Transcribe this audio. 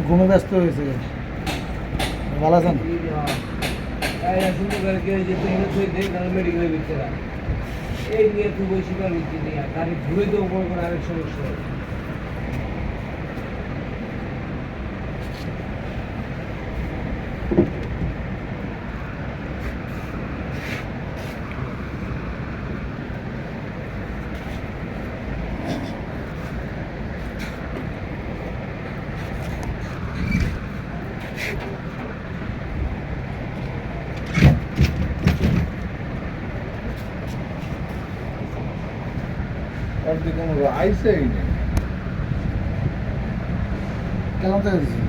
ঘুমে ব্যস্ত হয়েছে ভালো আছেন মেডিকেলের ভিতরে এই নিয়ে খুব বেশি ভিত্তি নিয়ে গাড়ি ঘুরে দেবো বড় করে আরেক সমস্যা কেমন থেকে দিচ্ছি